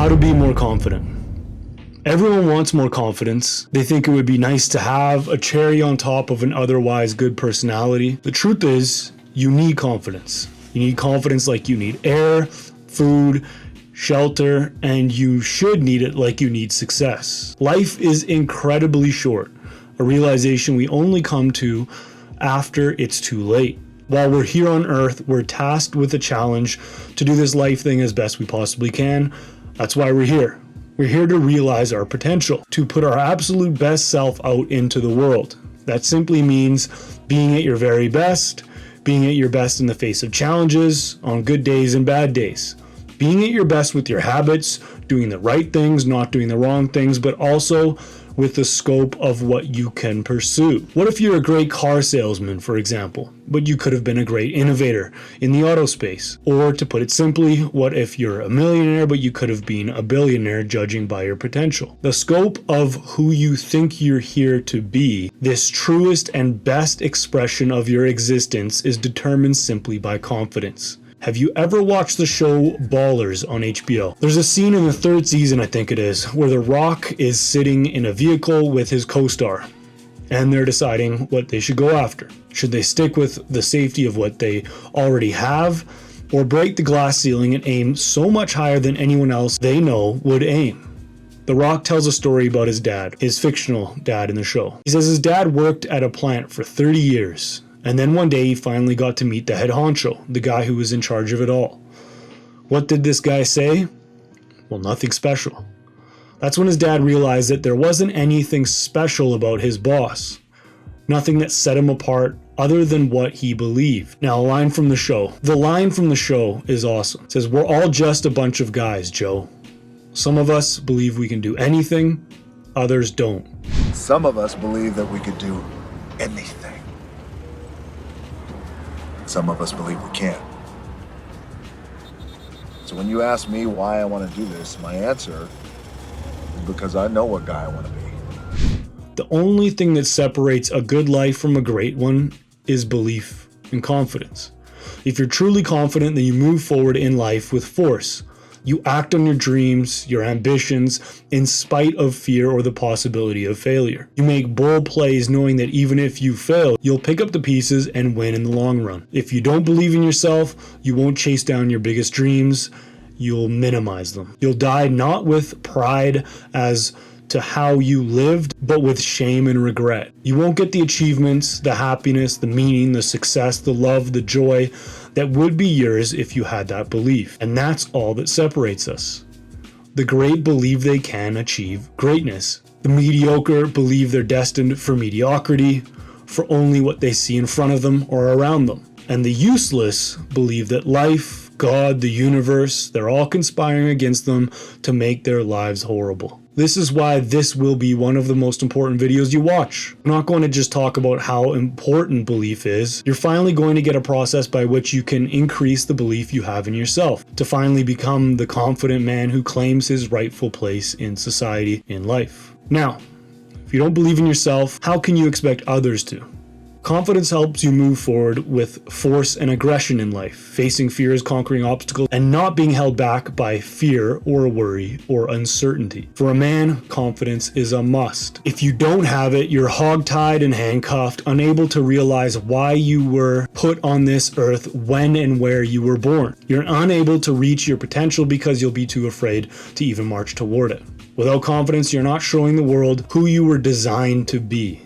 How to be more confident. Everyone wants more confidence. They think it would be nice to have a cherry on top of an otherwise good personality. The truth is, you need confidence. You need confidence like you need air, food, shelter, and you should need it like you need success. Life is incredibly short, a realization we only come to after it's too late. While we're here on Earth, we're tasked with a challenge to do this life thing as best we possibly can. That's why we're here. We're here to realize our potential, to put our absolute best self out into the world. That simply means being at your very best, being at your best in the face of challenges, on good days and bad days. Being at your best with your habits, doing the right things, not doing the wrong things, but also with the scope of what you can pursue. What if you're a great car salesman, for example, but you could have been a great innovator in the auto space? Or to put it simply, what if you're a millionaire, but you could have been a billionaire judging by your potential? The scope of who you think you're here to be, this truest and best expression of your existence, is determined simply by confidence. Have you ever watched the show Ballers on HBO? There's a scene in the 3rd season, I think it is, where The Rock is sitting in a vehicle with his co-star, and they're deciding what they should go after. Should they stick with the safety of what they already have, or break the glass ceiling and aim so much higher than anyone else they know would aim? The Rock tells a story about his dad, his fictional dad in the show. He says his dad worked at a plant for 30 years. And then one day he finally got to meet the head honcho, the guy who was in charge of it all. What did this guy say? Well, nothing special. That's when his dad realized that there wasn't anything special about his boss. Nothing that set him apart other than what he believed. Now, a line from the show. The line from the show is awesome. It says, "We're all just a bunch of guys, Joe. Some of us believe we can do anything, others don't. Some of us believe that we could do anything. Some of us believe we can't. So when you ask me why I want to do this, my answer is because I know what guy I want to be." The only thing that separates a good life from a great one is belief and confidence. If you're truly confident, then you move forward in life with force. You act on your dreams, your ambitions, in spite of fear or the possibility of failure. You make bold plays knowing that even if you fail, you'll pick up the pieces and win in the long run. If you don't believe in yourself, you won't chase down your biggest dreams, you'll minimize them. You'll die not with pride as to how you lived, but with shame and regret. You won't get the achievements, the happiness, the meaning, the success, the love, the joy that would be yours if you had that belief. And that's all that separates us. The great believe they can achieve greatness. The mediocre believe they're destined for mediocrity, for only what they see in front of them or around them. And the useless believe that life, God, the universe, they're all conspiring against them to make their lives horrible. This is why this will be one of the most important videos you watch. I'm not going to just talk about how important belief is. You're finally going to get a process by which you can increase the belief you have in yourself, to finally become the confident man who claims his rightful place in society, in life. Now, if you don't believe in yourself, how can you expect others to? Confidence helps you move forward with force and aggression in life, facing fears, conquering obstacles, and not being held back by fear or worry or uncertainty. For a man, confidence is a must. If you don't have it, you're hogtied and handcuffed, unable to realize why you were put on this earth, when and where you were born. You're unable to reach your potential because you'll be too afraid to even march toward it. Without confidence, you're not showing the world who you were designed to be.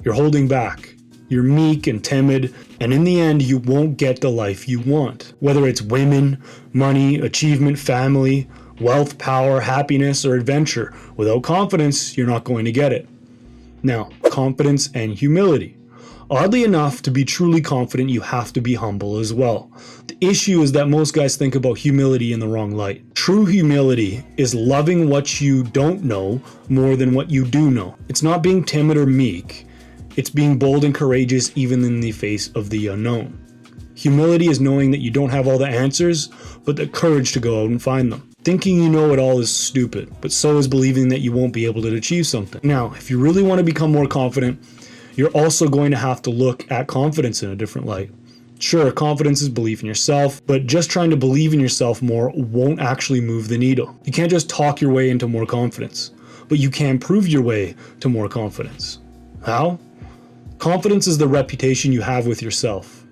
You're holding back. You're meek and timid, and in the end, you won't get the life you want. Whether it's women, money, achievement, family, wealth, power, happiness, or adventure, without confidence, you're not going to get it. Now, confidence and humility. Oddly enough, to be truly confident, you have to be humble as well. The issue is that most guys think about humility in the wrong light. True humility is loving what you don't know more than what you do know. It's not being timid or meek. It's being bold and courageous even in the face of the unknown. Humility is knowing that you don't have all the answers, but the courage to go out and find them. Thinking you know it all is stupid, but so is believing that you won't be able to achieve something. Now, if you really want to become more confident, you're also going to have to look at confidence in a different light. Sure, confidence is belief in yourself, but just trying to believe in yourself more won't actually move the needle. You can't just talk your way into more confidence, but you can prove your way to more confidence. How? Confidence is the reputation you have with yourself.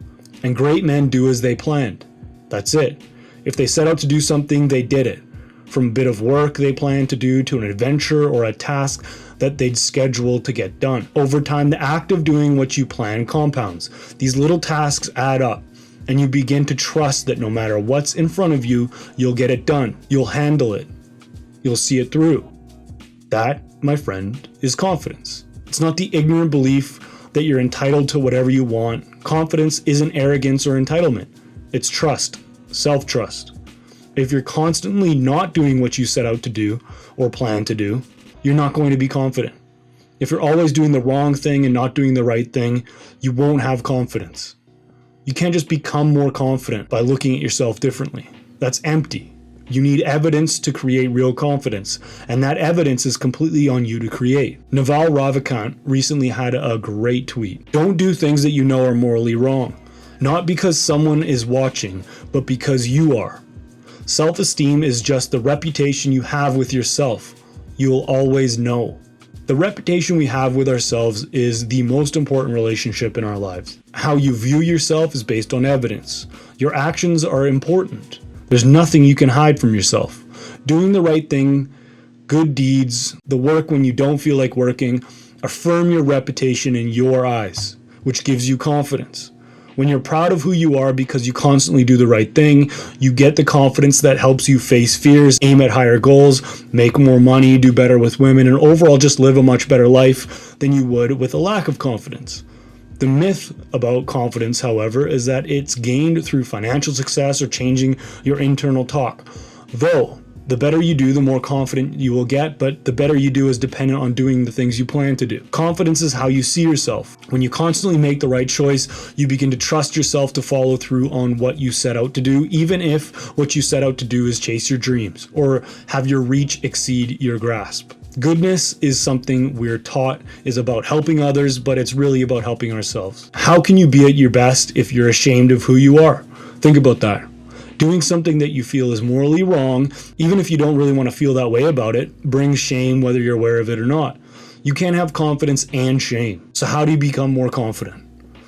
And great men do as they planned. That's it. If they set out to do something, they did it. From a bit of work they planned to do to an adventure or a task that they'd scheduled to get done. Over time, the act of doing what you plan compounds. These little tasks add up, and you begin to trust that no matter what's in front of you, you'll get it done. You'll handle it. You'll see it through. That, my friend, is confidence. It's not the ignorant belief that you're entitled to whatever you want. Confidence isn't arrogance or entitlement. It's trust, self-trust. If you're constantly not doing what you set out to do or plan to do, you're not going to be confident. If you're always doing the wrong thing and not doing the right thing, you won't have confidence. You can't just become more confident by looking at yourself differently. That's empty. You need evidence to create real confidence, and that evidence is completely on you to create. Naval Ravikant recently had a great tweet. Don't do things that you know are morally wrong. Not because someone is watching, but because you are. Self-esteem is just the reputation you have with yourself. You'll always know. The reputation we have with ourselves is the most important relationship in our lives. How you view yourself is based on evidence. Your actions are important. There's nothing you can hide from yourself. Doing the right thing, good deeds, the work when you don't feel like working, affirm your reputation in your eyes, which gives you confidence. When you're proud of who you are because you constantly do the right thing, you get the confidence that helps you face fears, aim at higher goals, make more money, do better with women, and overall just live a much better life than you would with a lack of confidence. The myth about confidence, however, is that it's gained through financial success or changing your internal talk. Though, the better you do, the more confident you will get, but the better you do is dependent on doing the things you plan to do. Confidence is how you see yourself. When you constantly make the right choice, you begin to trust yourself to follow through on what you set out to do, even if what you set out to do is chase your dreams or have your reach exceed your grasp. Goodness is something we're taught is about helping others, but it's really about helping ourselves. How can you be at your best if you're ashamed of who you are? Think about that. Doing something that you feel is morally wrong, even if you don't really want to feel that way about it, brings shame whether you're aware of it or not. You can't have confidence and shame. So how do you become more confident?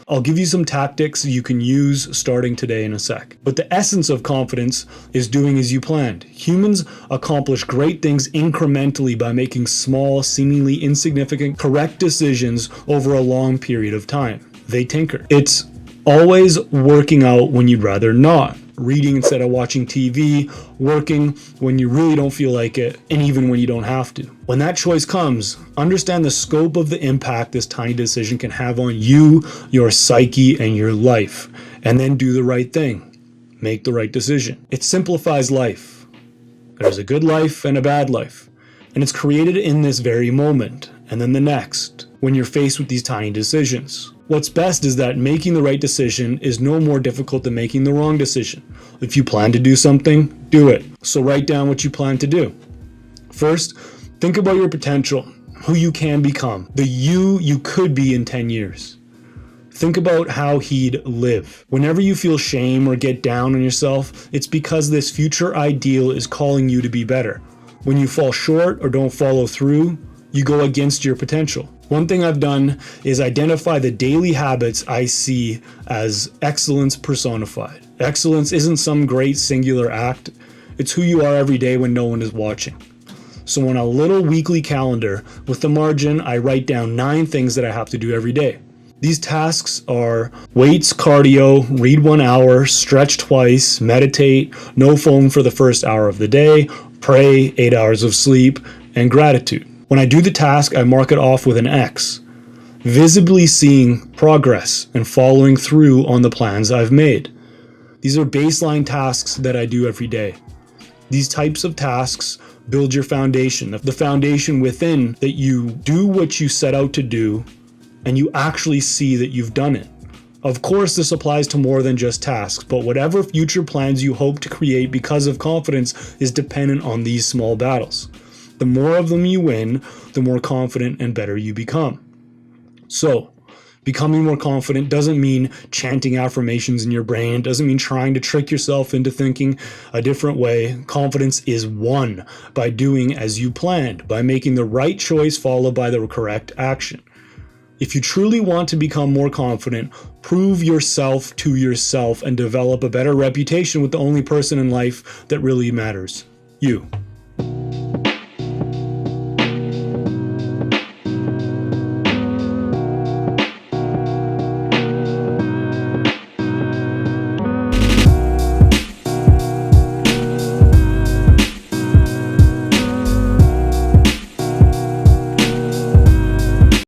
I'll give you some tactics you can use starting today in a sec. But the essence of confidence is doing as you planned. Humans accomplish great things incrementally by making small, seemingly insignificant, correct decisions over a long period of time. They tinker. It's always working out when you'd rather not. Reading instead of watching TV, working when you really don't feel like it, and even when you don't have to. When that choice comes, understand the scope of the impact this tiny decision can have on you, your psyche, and your life, and then do the right thing. Make the right decision. It simplifies life. There's a good life and a bad life, and it's created in this very moment, and then the next, when you're faced with these tiny decisions. What's best is that making the right decision is no more difficult than making the wrong decision. If you plan to do something, do it. So write down what you plan to do. First, think about your potential, who you can become, the you could be in 10 years. Think about how he'd live. Whenever you feel shame or get down on yourself, it's because this future ideal is calling you to be better. When you fall short or don't follow through, you go against your potential. One thing I've done is identify the daily habits I see as excellence personified. Excellence isn't some great singular act. It's who you are every day when no one is watching. So on a little weekly calendar with the margin, I write down 9 things that I have to do every day. These tasks are weights, cardio, read 1 hour, stretch twice, meditate, no phone for the first hour of the day, pray, 8 hours of sleep, and gratitude. When I do the task, I mark it off with an X, visibly seeing progress and following through on the plans I've made. These are baseline tasks that I do every day. These types of tasks build your foundation, the foundation within that you do what you set out to do and you actually see that you've done it. Of course, this applies to more than just tasks, but whatever future plans you hope to create because of confidence is dependent on these small battles. The more of them you win, the more confident and better you become. So, Becoming more confident doesn't mean chanting affirmations in your brain. It doesn't mean trying to trick yourself into thinking a different way. Confidence is won by doing as you planned, by making the right choice followed by the correct action. If you truly want to become more confident, prove yourself to yourself and develop a better reputation with the only person in life that really matters, you.